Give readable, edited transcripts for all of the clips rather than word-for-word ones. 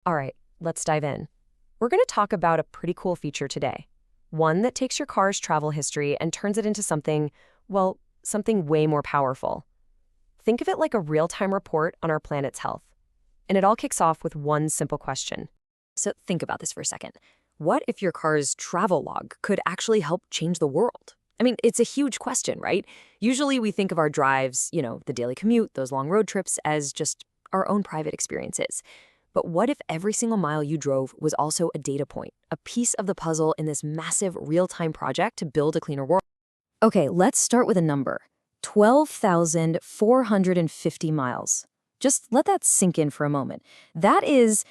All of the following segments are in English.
All right, let's dive in. We're going to talk about a pretty cool feature today. One that takes your car's travel history and turns it into something, well, something way more powerful. Think of it like a real-time report on our planet's health. And it all kicks off with one simple question. So think about this for a second. What if your car's travel log could actually help change the world? I mean, it's a huge question, right? Usually we think of our drives, the daily commute, those long road trips, as just our own private experiences. But what if every single mile you drove was also a data point, a piece of the puzzle in this massive real-time project to build a cleaner world? Okay, let's start with a number. 12,450 miles. Just let that sink in for a moment. That's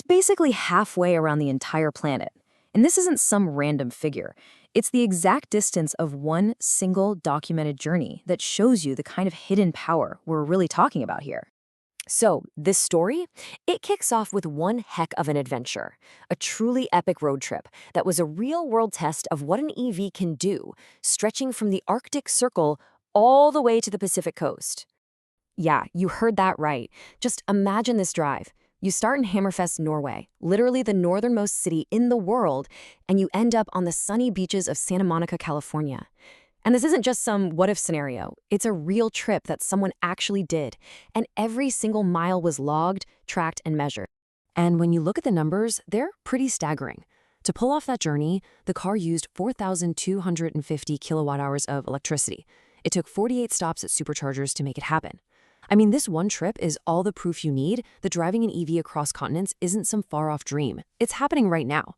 basically halfway around the entire planet. And this isn't some random figure. It's the exact distance of one single documented journey that shows you the kind of hidden power we're really talking about here. So, this story, it kicks off with one heck of an adventure, a truly epic road trip that was a real-world test of what an EV can do, stretching from the Arctic Circle all the way to the Pacific coast. Yeah, you heard that right. Just imagine this drive. You start in Hammerfest, Norway, literally the northernmost city in the world, and you end up on the sunny beaches of Santa Monica, California. And this isn't just some what-if scenario. It's a real trip that someone actually did, and every single mile was logged, tracked, and measured. And when you look at the numbers, they're pretty staggering. To pull off that journey, the car used 4,250 kilowatt hours of electricity. It took 48 stops at superchargers to make it happen. I mean, this one trip is all the proof you need that driving an EV across continents isn't some far-off dream. It's happening right now.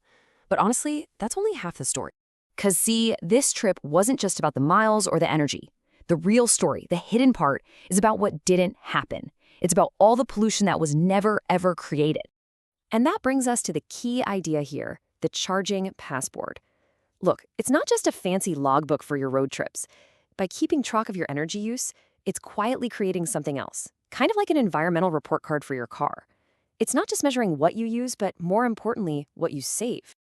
But honestly, that's only half the story. Because see, this trip wasn't just about the miles or the energy. The real story, the hidden part, is about what didn't happen. It's about all the pollution that was never, ever created. And that brings us to the key idea here, the charging passport. Look, it's not just a fancy logbook for your road trips. By keeping track of your energy use, it's quietly creating something else, kind of like an environmental report card for your car. It's not just measuring what you use, but more importantly, what you save.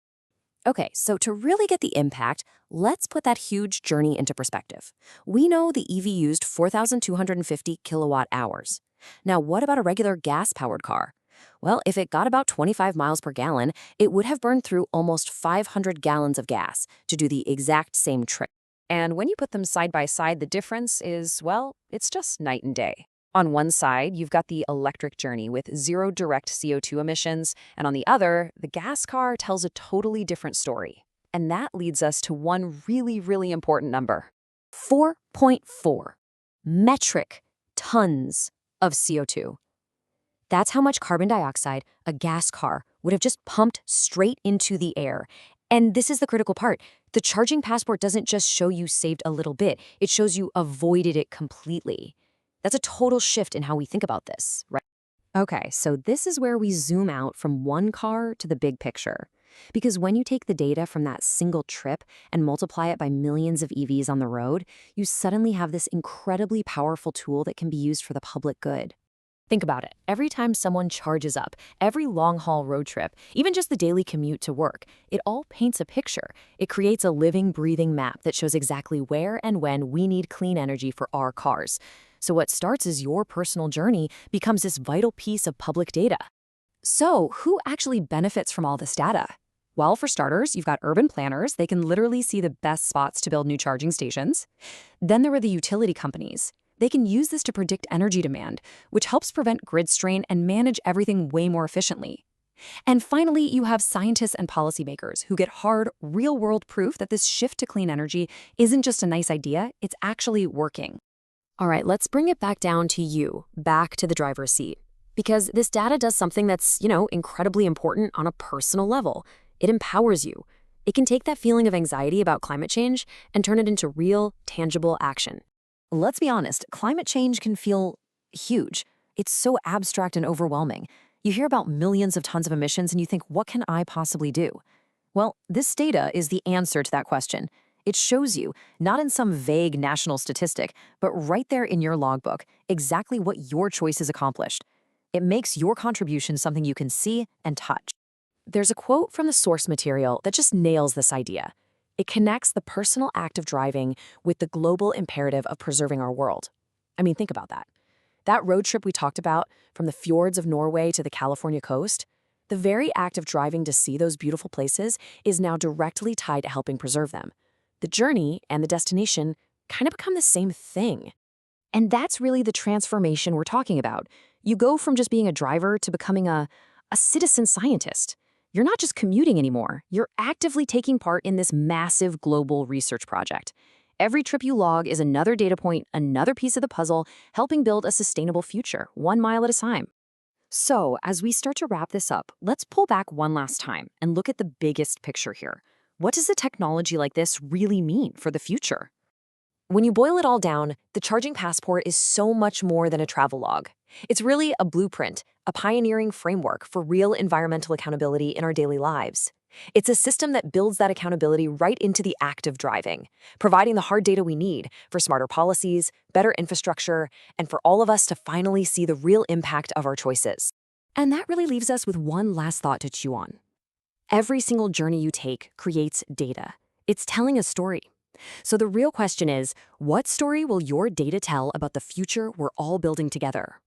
Okay, so to really get the impact, let's put that huge journey into perspective. We know the EV used 4,250 kilowatt hours. Now, what about a regular gas-powered car? Well, if it got about 25 miles per gallon, it would have burned through almost 500 gallons of gas to do the exact same trip. And when you put them side by side, the difference is, well, it's just night and day. On one side, you've got the electric journey with zero direct CO2 emissions, and on the other, the gas car tells a totally different story. And that leads us to one really, really important number. 4.4 metric tons of CO2. That's how much carbon dioxide a gas car would have just pumped straight into the air. And this is the critical part. The charging passport doesn't just show you saved a little bit, it shows you avoided it completely. That's a total shift in how we think about this, right? Okay, so this is where we zoom out from one car to the big picture. Because when you take the data from that single trip and multiply it by millions of EVs on the road, you suddenly have this incredibly powerful tool that can be used for the public good. Think about it. Every time someone charges up, every long-haul road trip, even just the daily commute to work, it all paints a picture. It creates a living, breathing map that shows exactly where and when we need clean energy for our cars. So what starts as your personal journey becomes this vital piece of public data. So who actually benefits from all this data? Well, for starters, you've got urban planners. They can literally see the best spots to build new charging stations. Then there are the utility companies. They can use this to predict energy demand, which helps prevent grid strain and manage everything way more efficiently. And finally, you have scientists and policymakers who get hard, real-world proof that this shift to clean energy isn't just a nice idea, it's actually working. All right, let's bring it back down to you, back to the driver's seat. Because this data does something that's, incredibly important on a personal level. It empowers you. It can take that feeling of anxiety about climate change and turn it into real, tangible action. Let's be honest, climate change can feel huge. It's so abstract and overwhelming. You hear about millions of tons of emissions and you think, what can I possibly do? Well, this data is the answer to that question. It shows you, not in some vague national statistic, but right there in your logbook, exactly what your choices accomplished. It makes your contribution something you can see and touch. There's a quote from the source material that just nails this idea. It connects the personal act of driving with the global imperative of preserving our world. I mean, think about that. That road trip we talked about, from the fjords of Norway to the California coast, The very act of driving to see those beautiful places is now directly tied to helping preserve them. The journey and the destination kind of become the same thing. And that's really the transformation we're talking about. You go from just being a driver to becoming a citizen scientist. You're not just commuting anymore, you're actively taking part in this massive global research project. Every trip you log is another data point, another piece of the puzzle, helping build a sustainable future, 1 mile at a time. So, as we start to wrap this up, let's pull back one last time and look at the biggest picture here. What does a technology like this really mean for the future? When you boil it all down, the Charging Passport is so much more than a travel log. It's really a blueprint, a pioneering framework for real environmental accountability in our daily lives. It's a system that builds that accountability right into the act of driving, providing the hard data we need for smarter policies, better infrastructure, and for all of us to finally see the real impact of our choices. And that really leaves us with one last thought to chew on. Every single journey you take creates data. It's telling a story. So the real question is, what story will your data tell about the future we're all building together?